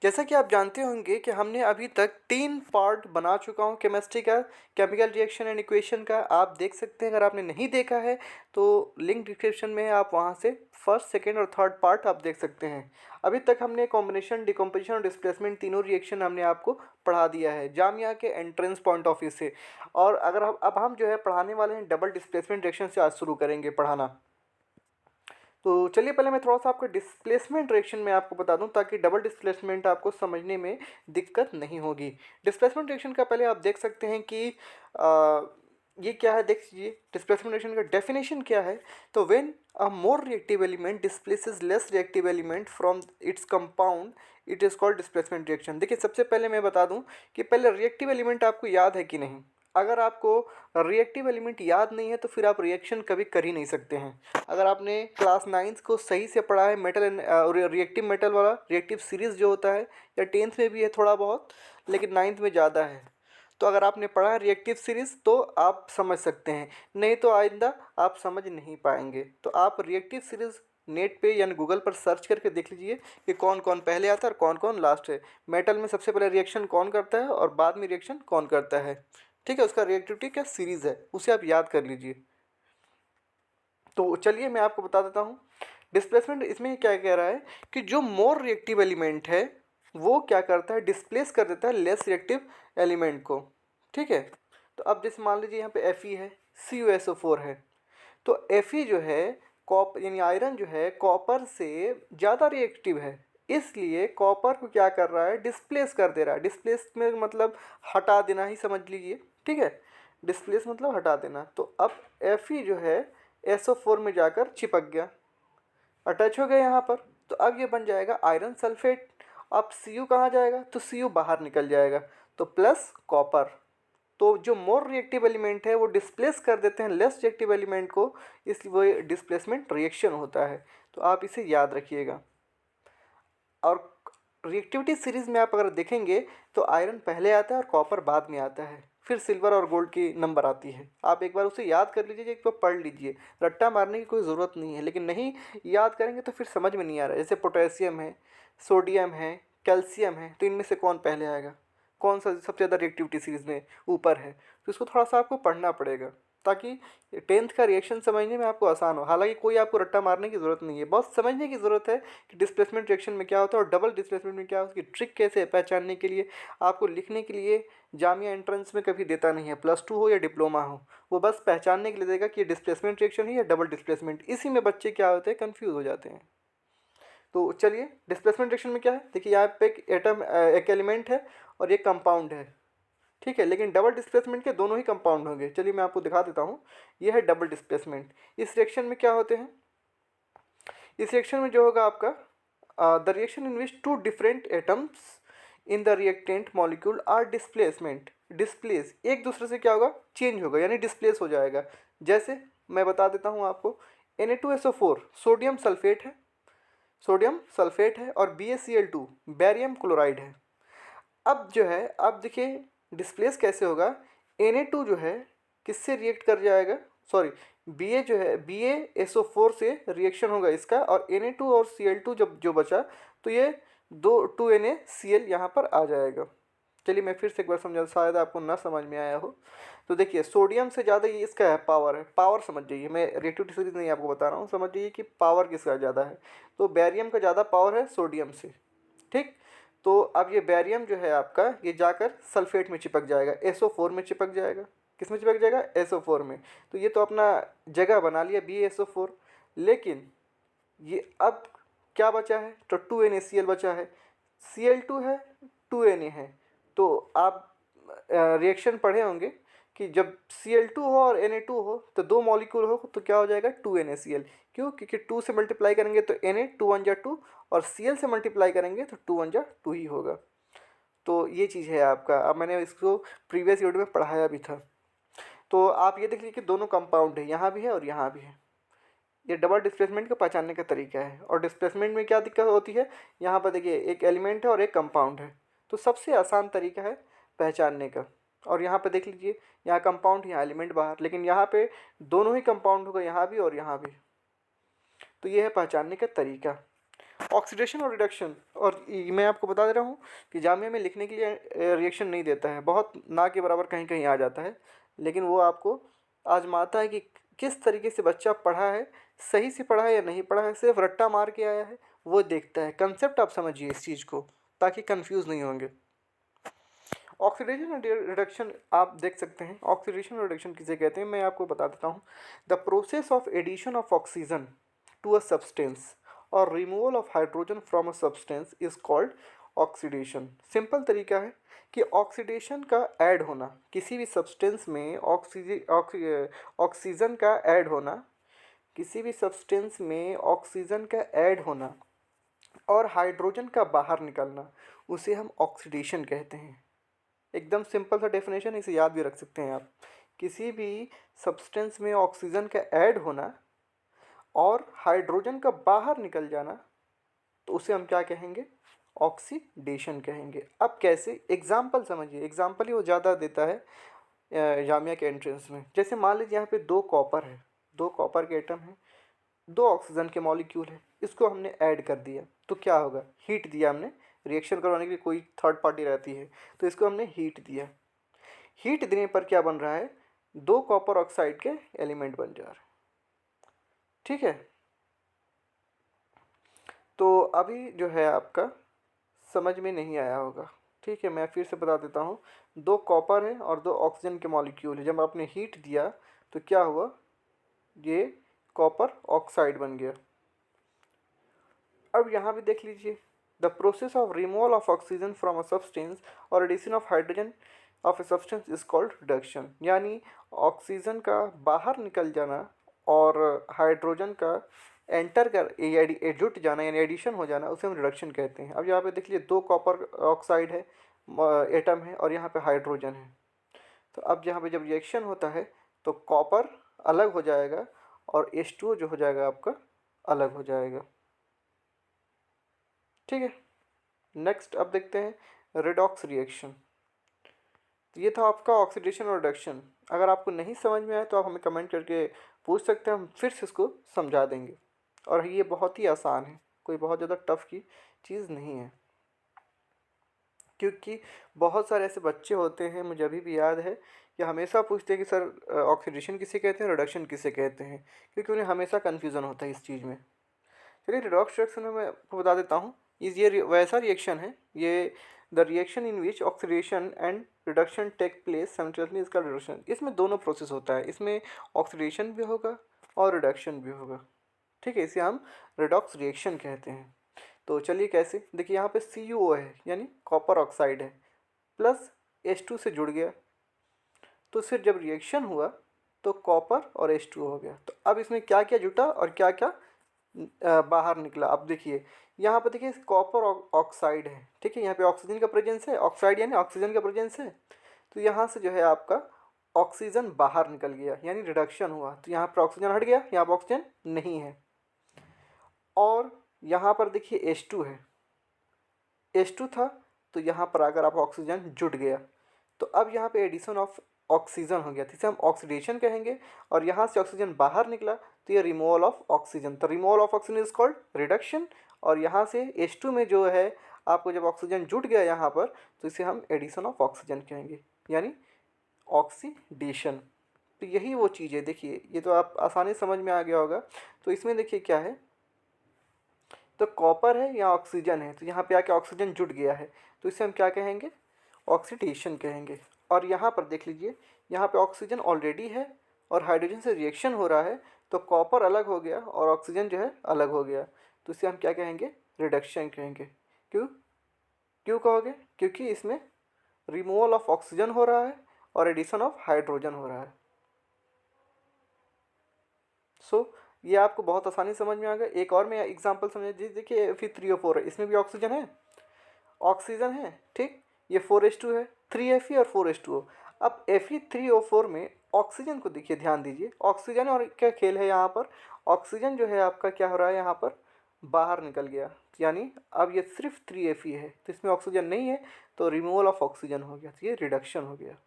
जैसा कि आप जानते होंगे कि हमने अभी तक 3 पार्ट बना चुका हूँ केमिस्ट्री का, केमिकल रिएक्शन एंड इक्वेशन का। आप देख सकते हैं, अगर आपने नहीं देखा है तो लिंक डिस्क्रिप्शन में है, आप वहाँ से फर्स्ट, सेकंड और थर्ड पार्ट आप देख सकते हैं। अभी तक हमने कॉम्बिनेशन, डिकम्पोजिशन और डिस्प्लेसमेंट तीनों रिएक्शन हमने आपको पढ़ा दिया है जामिया के एंट्रेंस पॉइंट ऑफ व्यू से। और अगर हम अब हम जो है पढ़ाने वाले हैं डबल डिस्प्लेसमेंट रिएक्शन से आज शुरू करेंगे पढ़ाना। तो चलिए पहले मैं थोड़ा सा आपको डिस्प्लेसमेंट रिएक्शन में आपको बता दूं, ताकि डबल डिस्प्लेसमेंट आपको समझने में दिक्कत नहीं होगी। डिस्प्लेसमेंट रिएक्शन का पहले आप देख सकते हैं कि ये क्या है, देख लीजिए डिस्प्लेसमेंट रिएक्शन का डेफिनेशन क्या है। तो when a more reactive element displaces less reactive element from its compound, it is called displacement reaction. देखिए सबसे पहले मैं बता दूं कि पहले रिएक्टिव एलिमेंट आपको याद है कि नहीं। अगर आपको रिएक्टिव एलिमेंट याद नहीं है तो फिर आप रिएक्शन कभी कर ही नहीं सकते हैं। अगर आपने क्लास 9th को सही से पढ़ा है, मेटल एंड रिएक्टिव मेटल वाला रिएक्टिव सीरीज़ जो होता है, या 10th में भी है थोड़ा बहुत, लेकिन 9th में ज़्यादा है। तो अगर आपने पढ़ा है रिएक्टिव सीरीज़ तो आप समझ सकते हैं, नहीं तो आइंदा आप समझ नहीं पाएंगे। तो आप रिएक्टिव सीरीज़ नेट पे यानी गूगल पर सर्च करके देख लीजिए कि कौन कौन पहले आता है और कौन कौन लास्ट है। मेटल में सबसे पहले रिएक्शन कौन करता है और बाद में रिएक्शन कौन करता है, ठीक है। उसका रिएक्टिविटी क्या सीरीज़ है, उसे आप याद कर लीजिए। तो चलिए मैं आपको बता देता हूँ डिस्प्लेसमेंट इसमें क्या कह रहा है कि जो मोर रिएक्टिव एलिमेंट है वो क्या करता है, डिस्प्लेस कर देता है लेस रिएक्टिव एलिमेंट को, ठीक है। तो अब जैसे मान लीजिए यहाँ पे Fe है, CuSO4 है। तो Fe जो है कॉप यानी आयरन जो है कॉपर से ज़्यादा रिएक्टिव है, इसलिए कॉपर को क्या कर रहा है, डिस्प्लेस कर दे रहा है। डिस्प्लेस में मतलब हटा देना ही समझ लीजिए, ठीक है। डिस्प्लेस मतलब हटा देना। तो अब Fe जो है SO4 में जाकर चिपक गया, अटैच हो गया यहाँ पर। तो अब ये बन जाएगा आयरन सल्फेट। अब Cu कहाँ जाएगा, तो Cu बाहर निकल जाएगा, तो प्लस कॉपर। तो जो मोर रिएक्टिव एलिमेंट है वो डिस्प्लेस कर देते हैं लेस रिएक्टिव एलिमेंट को, इसलिए वो डिस्प्लेसमेंट रिएक्शन होता है। तो आप इसे याद रखिएगा। और रिएक्टिविटी सीरीज में आप अगर देखेंगे तो आयरन पहले आता है और कॉपर बाद में आता है, फिर सिल्वर और गोल्ड की नंबर आती है। आप एक बार उसे याद कर लीजिए, एक बार पढ़ लीजिए, रट्टा मारने की कोई ज़रूरत नहीं है। लेकिन नहीं याद करेंगे तो फिर समझ में नहीं आ रहा है। जैसे पोटेशियम है, सोडियम है, कैल्शियम है, तो इनमें से कौन पहले आएगा, कौन सा सबसे ज़्यादा रिएक्टिविटी सीरीज में ऊपर है। तो इसको थोड़ा सा आपको पढ़ना पड़ेगा, ताकि 10th का रिएक्शन समझने में आपको आसान हो। हालांकि कोई आपको रट्टा मारने की ज़रूरत नहीं है, बस समझने की ज़रूरत है कि डिस्प्लेसमेंट रिएक्शन में क्या होता है और डबल डिस्प्लेसमेंट में क्या है, उसकी ट्रिक कैसे है पहचानने के लिए। आपको लिखने के लिए जामिया एंट्रेंस में कभी देता नहीं है, +2 हो या डिप्लोमा हो, वो बस पहचानने के लिए देगा कि ये डिस्प्लेसमेंट रिएक्शन है या डबल डिस्प्लेसमेंट। इसी में बच्चे क्या होते हैं, कन्फ्यूज़ हो जाते हैं। तो चलिए डिस्प्लेसमेंट रिएक्शन में क्या है, देखिए यहाँ पे एक एटम, एक एलिमेंट है और एक कंपाउंड है, ठीक है। लेकिन डबल डिस्प्लेसमेंट के दोनों ही कंपाउंड होंगे। चलिए मैं आपको दिखा देता हूँ। ये है डबल डिस्प्लेसमेंट। इस रिएक्शन में क्या होते हैं, इस रिएक्शन में जो होगा आपका the reaction in which two different atoms in the reactant molecule are displacement, displace एक दूसरे से क्या होगा, चेंज होगा यानी डिस्प्लेस हो जाएगा। जैसे मैं बता देता हूँ आपको, Na2SO4 सोडियम सल्फेट है, सोडियम सल्फेट है, और BaCl2 बैरियम क्लोराइड है। अब जो है आप देखिए डिस्प्लेस कैसे होगा, Na2 जो है किससे रिएक्ट कर जाएगा, सॉरी Ba जो है BaSO4 से रिएक्शन होगा इसका, और Na2 और Cl2 जब जो बचा तो ये 2NaCl यहाँ पर आ जाएगा। चलिए मैं फिर से एक बार समझा, शायद आपको ना समझ में आया हो। तो देखिए सोडियम से ज़्यादा ये इसका है, पावर है, पावर समझ जाइए, मैं रिएक्टिविटी सीरीज नहीं आपको बता रहा हूँ, समझ जाइए कि पावर किसका ज़्यादा है। तो बैरियम का ज़्यादा पावर है सोडियम से, ठीक। तो अब ये बैरियम जो है आपका ये जाकर सल्फेट में चिपक जाएगा, SO4 में चिपक जाएगा। किस में चिपक जाएगा, SO4 में। तो ये तो अपना जगह बना लिया BaSO4। लेकिन ये अब क्या बचा है, तो 2NaCl बचा है, Cl2 है, 2Na है। तो आप रिएक्शन पढ़े होंगे कि जब Cl2 हो और Na2 हो तो दो मॉलिक्यूल हो तो क्या हो जाएगा, 2NaCl। क्यों, क्योंकि 2 से मल्टीप्लाई करेंगे तो Na 2 1 जा 2, और Cl से मल्टीप्लाई करेंगे तो 2 1 जा 2 ही होगा। तो ये चीज़ है आपका। अब मैंने इसको प्रीवियस वीडियो में पढ़ाया भी था। तो आप ये देख लीजिए कि दोनों कंपाउंड है, यहाँ भी है और यहाँ भी है। ये डबल डिस्प्लेसमेंट को पहचानने का तरीका है। और डिस्प्लेसमेंट में क्या दिक्कत होती है, यहाँ पर देखिए एक एलिमेंट है और एक कंपाउंड है, तो सबसे आसान तरीका है पहचानने का। और यहाँ पे देख लीजिए, यहाँ कंपाउंड, यहाँ एलिमेंट बाहर, लेकिन यहाँ पे दोनों ही कंपाउंड होगा, यहाँ भी और यहाँ भी। तो ये है पहचानने का तरीका। ऑक्सीडेशन और रिडक्शन, और मैं आपको बता दे रहा हूँ कि जामिया में लिखने के लिए रिएक्शन नहीं देता है, बहुत ना के बराबर कहीं कहीं आ जाता है, लेकिन वो आपको आजमाता है कि किस तरीके से बच्चा पढ़ा है, सही से पढ़ा है या नहीं पढ़ा है, सिर्फ रट्टा मार के आया है, वो देखता है। कंसेप्ट आप समझिए इस चीज़ को, ताकि कंफ्यूज नहीं होंगे। ऑक्सीडेशन और रिडक्शन आप देख सकते हैं। ऑक्सीडेशन और रिडक्शन किसे कहते हैं मैं आपको बता देता हूँ। The process of addition of oxygen to a substance और removal of hydrogen from a substance is called oxidation. Simple तरीका है कि ऑक्सीडेशन का ऐड होना, किसी भी सब्सटेंस में ऑक्सीजन का ऐड होना, किसी भी सब्सटेंस में ऑक्सीजन का ऐड होना और हाइड्रोजन का बाहर निकलना, उसे हम ऑक्सीडेशन कहते हैं। एकदम सिंपल सा डेफिनेशन, इसे याद भी रख सकते हैं आप। किसी भी सब्सटेंस में ऑक्सीजन का ऐड होना और हाइड्रोजन का बाहर निकल जाना, तो उसे हम क्या कहेंगे? ऑक्सीडेशन कहेंगे। अब कैसे? एग्जाम्पल समझिए, एग्जाम्पल ही वो ज़्यादा देता है जामिया के एंट्रेंस में। जैसे मान लीजिए यहाँ पे दो कॉपर है, दो कॉपर के एटम है, दो ऑक्सीजन के मॉलिक्यूल है, इसको हमने ऐड कर दिया तो क्या होगा? हीट दिया हमने, रिएक्शन करवाने के लिए कोई थर्ड पार्टी रहती है, तो इसको हमने हीट दिया। हीट देने पर क्या बन रहा है? दो कॉपर ऑक्साइड के एलिमेंट बन जा रहे हैं। ठीक है, तो अभी जो है आपका समझ में नहीं आया होगा। ठीक है, मैं फिर से बता देता हूँ। दो कॉपर है और दो ऑक्सीजन के मॉलिक्यूल है, जब आपने हीट दिया तो क्या हुआ? ये कॉपर ऑक्साइड बन गया। अब यहाँ भी देख लीजिए, the process of removal of oxygen from a substance और addition of hydrogen of a substance is called reduction. यानी ऑक्सीजन का बाहर निकल जाना और हाइड्रोजन का एंटर कर जुट जाना यानी एडिशन हो जाना, उसे हम रिडक्शन कहते हैं। अब यहाँ पे देख लीजिए, दो कॉपर ऑक्साइड है, एटम है, और यहाँ पे हाइड्रोजन है। तो अब यहाँ पे जब रिएक्शन होता है तो कॉपर अलग हो जाएगा और H2O जो हो जाएगा आपका अलग हो जाएगा। ठीक है, नेक्स्ट अब देखते हैं रेडॉक्स रिएक्शन। तो ये था आपका ऑक्सीडेशन और रिडक्शन। अगर आपको नहीं समझ में आए तो आप हमें कमेंट करके पूछ सकते हैं, हम फिर से इसको समझा देंगे। और ये बहुत ही आसान है, कोई बहुत ज़्यादा टफ की चीज़ नहीं है। क्योंकि बहुत सारे ऐसे बच्चे होते हैं, मुझे अभी भी याद है, कि हमेशा पूछते हैं कि सर ऑक्सीडेशन किसे कहते हैं, रिडक्शन किसे कहते हैं, क्योंकि उन्हें हमेशा कन्फ्यूज़न होता है इस चीज़ में। चलिए, रिडॉक्स रिएक्शन में मैं आपको बता देता हूँ। ये वैसा रिएक्शन है, ये the reaction in which oxidation and reduction take place simultaneously, इसका रिडक्शन। इसमें दोनों प्रोसेस होता है, इसमें ऑक्सीडेशन भी होगा और रिडक्शन भी होगा। ठीक है, इसे हम रिडॉक्स रिएक्शन कहते हैं। तो चलिए कैसे, देखिए यहाँ पे CuO है यानी कॉपर ऑक्साइड है, प्लस H2 से जुड़ गया, तो फिर जब रिएक्शन हुआ तो कॉपर और H2O हो गया। तो अब इसमें क्या क्या जुटा और क्या क्या बाहर निकला। अब देखिए यहाँ पर, देखिए कॉपर ऑक्साइड है, ठीक है, यहाँ पे ऑक्सीजन का प्रेजेंस है, ऑक्साइड यानी ऑक्सीजन का प्रेजेंस है, तो यहाँ से जो है आपका ऑक्सीजन बाहर निकल गया यानी रिडक्शन हुआ। तो यहाँ पर ऑक्सीजन हट गया, यहाँ पर ऑक्सीजन नहीं है। और यहाँ पर देखिए H2 है, H2 था, तो यहाँ पर अगर आप ऑक्सीजन जुट गया, तो अब यहाँ पे एडिशन ऑफ ऑक्सीजन हो गया, तो इसे हम ऑक्सीडेशन कहेंगे। और यहाँ से ऑक्सीजन बाहर निकला तो ये रिमूवल ऑफ ऑक्सीजन, तो removal of oxygen is called reduction. और यहाँ से H2 में जो है आपको जब ऑक्सीजन जुट गया यहाँ पर, तो इसे हम एडिशन ऑफ ऑक्सीजन कहेंगे यानी ऑक्सीडेशन। तो यही वो चीज़ है। देखिए ये तो आप आसानी से समझ में आ गया होगा। तो इसमें देखिए क्या है, तो कॉपर है या ऑक्सीजन है, तो यहाँ पे आके ऑक्सीजन जुट गया है, तो इसे हम क्या कहेंगे? ऑक्सीडेशन कहेंगे। और यहाँ पर देख लीजिए, यहाँ पे ऑक्सीजन ऑलरेडी है और हाइड्रोजन से रिएक्शन हो रहा है, तो कॉपर अलग हो गया और ऑक्सीजन जो है अलग हो गया, तो इसे हम क्या कहेंगे? रिडक्शन कहेंगे। क्यों क्यों कहोगे? क्योंकि इसमें रिमूवल ऑफ ऑक्सीजन हो रहा है और एडिशन ऑफ हाइड्रोजन हो रहा है। सो ये आपको बहुत आसानी समझ में आ गया। एक और मैं एग्जांपल समझ, देखिए Fe3O4 है, इसमें भी ऑक्सीजन है, ऑक्सीजन है, ठीक। ये 4H2 है, 3Fe और 4H2O। अब Fe3O4 में ऑक्सीजन को देखिए, ध्यान दीजिए, ऑक्सीजन और क्या खेल है यहाँ पर, ऑक्सीजन जो है आपका क्या हो रहा है यहाँ पर, बाहर निकल गया, यानी अब ये सिर्फ 3Fe है, तो इसमें ऑक्सीजन नहीं है, तो रिमूवल ऑफ ऑक्सीजन हो गया, तो ये रिडक्शन हो गया।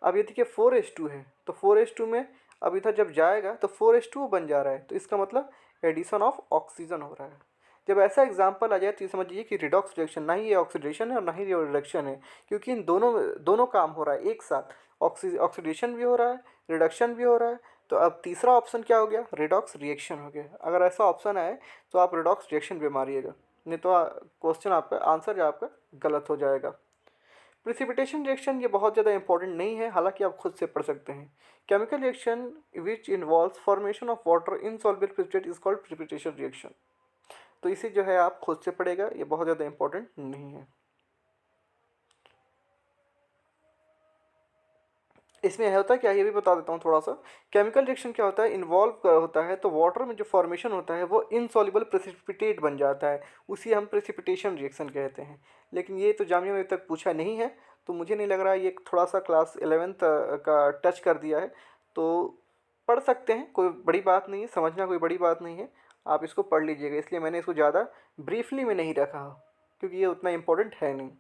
अब ये देखिए 4H2 है, तो 4H2 में अब इधर जब जाएगा तो 4H2 बन जा रहा है, तो इसका मतलब एडिशन ऑफ ऑक्सीजन हो रहा है। जब ऐसा एग्जाम्पल आ जाए तो ये समझिए कि रिडॉक्स रिएक्शन, ना ही ये ऑक्सीडेशन है और ना ही ये रिडक्शन है, क्योंकि इन दोनों दोनों काम हो रहा है एक साथ, ऑक्सीडेशन भी हो रहा है, रिडक्शन भी हो रहा है। तो अब तीसरा ऑप्शन क्या हो गया, रिडॉक्स रिएक्शन हो गया। अगर ऐसा ऑप्शन आए तो आप रिडॉक्स रिएक्शन भी मारिएगा, नहीं तो क्वेश्चन आपका आंसर जो आपका गलत हो जाएगा। प्रिसिपिटेशन रिएक्शन ये बहुत ज़्यादा इंपॉर्टेंट नहीं है, हालांकि आप खुद से पढ़ सकते हैं। Chemical reaction which involves formation of water in soluble precipitate is called precipitation reaction. तो इसे जो है आप खुद से पढ़ेगा, ये बहुत ज़्यादा इंपॉर्टेंट नहीं है। इसमें होता क्या है ये भी बता देता हूँ थोड़ा सा। केमिकल रिएक्शन क्या होता है, इन्वॉल्व होता है तो वाटर में जो फॉर्मेशन होता है वो इनसॉल्युबल प्रेसिपिटेट बन जाता है, उसी हम प्रेसिपिटेशन रिएक्शन कहते हैं। लेकिन ये तो जामिया में अभी तक पूछा नहीं है, तो मुझे नहीं लग रहा ये थोड़ा सा क्लास 11th का टच कर दिया है। तो पढ़ सकते हैं, कोई बड़ी बात नहीं है, समझना कोई बड़ी बात नहीं है, आप इसको पढ़ लीजिएगा। इसलिए मैंने इसको ज़्यादा ब्रीफली में नहीं रखा, क्योंकि ये उतना इम्पोर्टेंट है नहीं।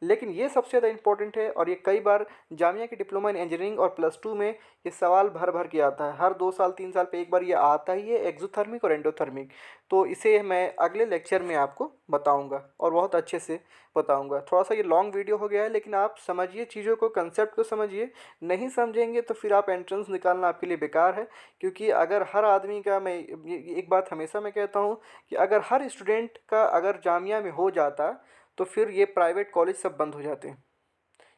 लेकिन ये सबसे ज़्यादा इंपॉर्टेंट है, और ये कई बार जामिया के डिप्लोमा इन इंजीनियरिंग और +2 में ये सवाल भर भर के आता है, हर 2 साल 3 साल पे एक बार ये आता ही है, एक्सोथर्मिक और एंडोथर्मिक। तो इसे मैं अगले लेक्चर में आपको बताऊंगा और बहुत अच्छे से बताऊंगा। थोड़ा सा ये लॉन्ग वीडियो हो गया है, लेकिन आप समझिए चीज़ों को, कंसेप्ट को समझिए। नहीं समझेंगे तो फिर आप एंट्रेंस निकालना आपके लिए बेकार है, क्योंकि अगर हर आदमी का, मैं एक बात हमेशा मैं कहता हूँ कि अगर हर स्टूडेंट का अगर जामिया में हो जाता तो फिर ये प्राइवेट कॉलेज सब बंद हो जाते हैं।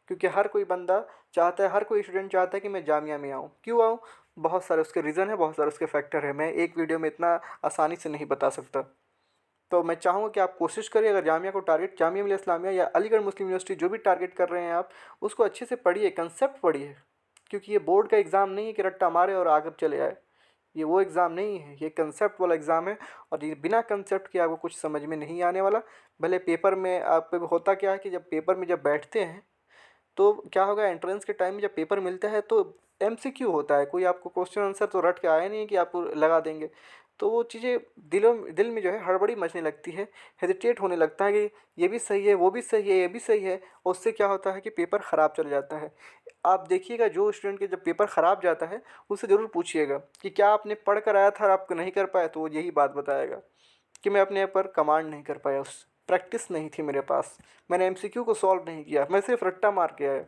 क्योंकि हर कोई बंदा चाहता है, हर कोई स्टूडेंट चाहता है कि मैं जामिया में आऊँ। क्यों आऊँ, बहुत सारे उसके रीज़न है, बहुत सारे उसके फैक्टर है, मैं एक वीडियो में इतना आसानी से नहीं बता सकता। तो मैं चाहूँगा कि आप कोशिश करिए, अगर जामिया को टारगेट, जामिया मिलिया इस्लामिया या अलीगढ़ मुस्लिम यूनिवर्सिटी जो भी टारगेट कर रहे हैं आप, उसको अच्छे से पढ़िए, कंसेप्ट पढ़िए। क्योंकि ये बोर्ड का एग्ज़ाम नहीं है कि रट्टा मारे और आगे चले आए, ये वो एग्ज़ाम नहीं है, ये कंसेप्ट वाला एग्ज़ाम है। और ये बिना कंसेप्ट के आपको कुछ समझ में नहीं आने वाला। भले पेपर में आप, होता क्या है कि जब पेपर में जब बैठते हैं तो क्या होगा, एंट्रेंस के टाइम में जब पेपर मिलता है तो MCQ होता है, कोई आपको क्वेश्चन आंसर तो रट के आया नहीं है कि आपको लगा देंगे। तो वो चीज़ें दिल में जो है हड़बड़ी मचने लगती है, हेजिटेट होने लगता है कि ये भी सही है, वो भी सही है, ये भी सही है, और उससे क्या होता है कि पेपर ख़राब चल जाता है। आप देखिएगा जो स्टूडेंट के जब पेपर ख़राब जाता है उससे ज़रूर पूछिएगा कि क्या आपने पढ़ कर आया था और आप नहीं कर पाए, तो वो यही बात बताएगा कि मैं अपने पर कमांड नहीं कर पाया, उस प्रैक्टिस नहीं थी मेरे पास, मैंने MCQ को सॉल्व नहीं किया, मैं सिर्फ रट्टा मार के आया।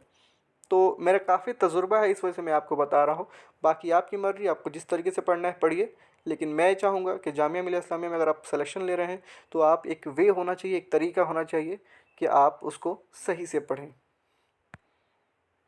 तो मेरा काफ़ी तजुर्बा है, इस वजह से मैं आपको बता रहा हूँ। बाकी आपकी मर्ज़ी, आपको जिस तरीके से पढ़ना है पढ़िए। लेकिन मैं चाहूँगा कि जामिया मिलिया इस्लामिया में अगर आप सिलेक्शन ले रहे हैं तो आप, एक वे होना चाहिए, एक तरीका होना चाहिए कि आप उसको सही से पढ़ें।